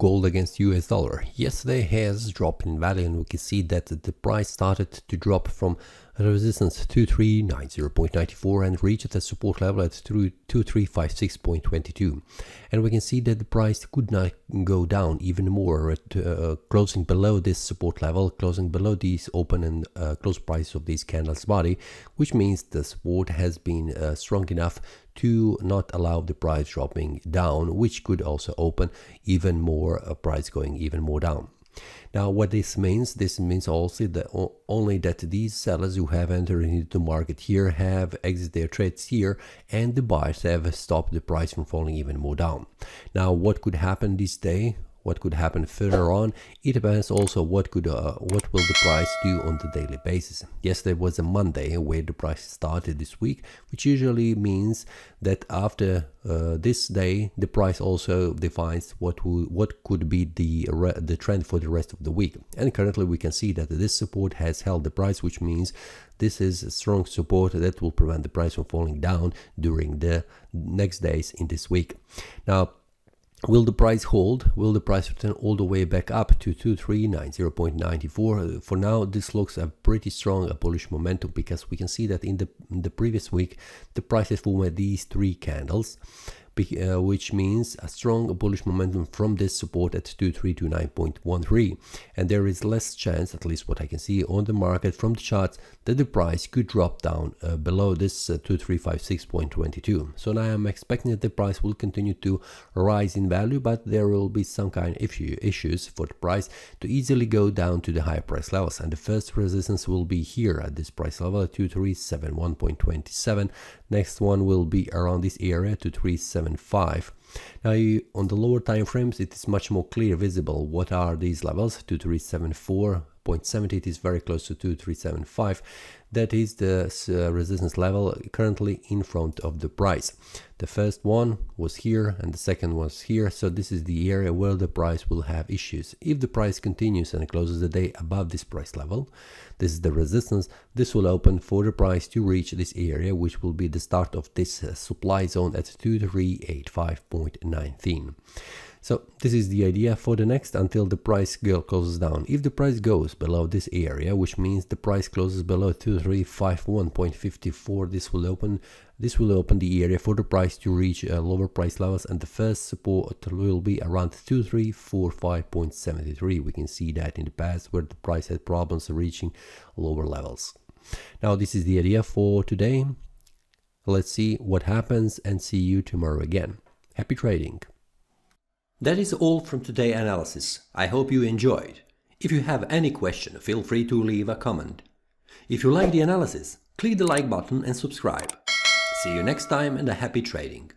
gold against US dollar. Yesterday has dropped in value, and we can see that the price started to drop from resistance 2390.94 and reached a support level at 2356.22. And we can see that the price could not go down even more at closing below this support level, closing below these open and close price of these candles body, which means the support has been strong enough to not allow the price dropping down, which could also open even more price going even more down. Now, what this means also that only that these sellers who have entered into the market here have exited their trades here, and the buyers have stopped the price from falling even more down. Now, what could happen this day? What could happen further on? It depends also what will the price do on the daily basis. Yesterday was a Monday where the price started this week, which usually means that after this day the price also defines what could be the trend for the rest of the week. And currently we can see that this support has held the price, which means this is a strong support that will prevent the price from falling down during the next days in this week. Now, will the price hold? Will the price return all the way back up to 2390.94? For now, this looks a pretty strong bullish momentum, because we can see that in the previous week the price has formed these three candles, which means a strong bullish momentum from this support at 2329.13, and there is less chance, at least what I can see on the market from the charts, that the price could drop down below this 2356.22. So now I'm expecting that the price will continue to rise in value, but there will be some kind of issues for the price to easily go down to the higher price levels, and the first resistance will be here at this price level at 2371.27. Next one will be around this area, 2375. Now, on the lower time frames, it is much more clear visible what are these levels. 2374.70, it is very close to 2375. That is the resistance level currently in front of the price. The first one was here and the second was here, so this is the area where the price will have issues. If the price continues and closes the day above this price level, this is the resistance, this will open for the price to reach this area, which will be the start of this supply zone at 2385.19. So this is the idea for the next until the price closes down. If the price goes below this area, which means the price closes below 2351.54, this will open the area for the price to reach lower price levels, and the first support will be around 2345.73. We can see that in the past where the price had problems reaching lower levels. Now, this is the idea for today. Let's see what happens and see you tomorrow again. Happy trading! That is all from today's analysis. I hope you enjoyed. If you have any question, feel free to leave a comment. If you like the analysis, click the like button and subscribe. See you next time, and a happy trading!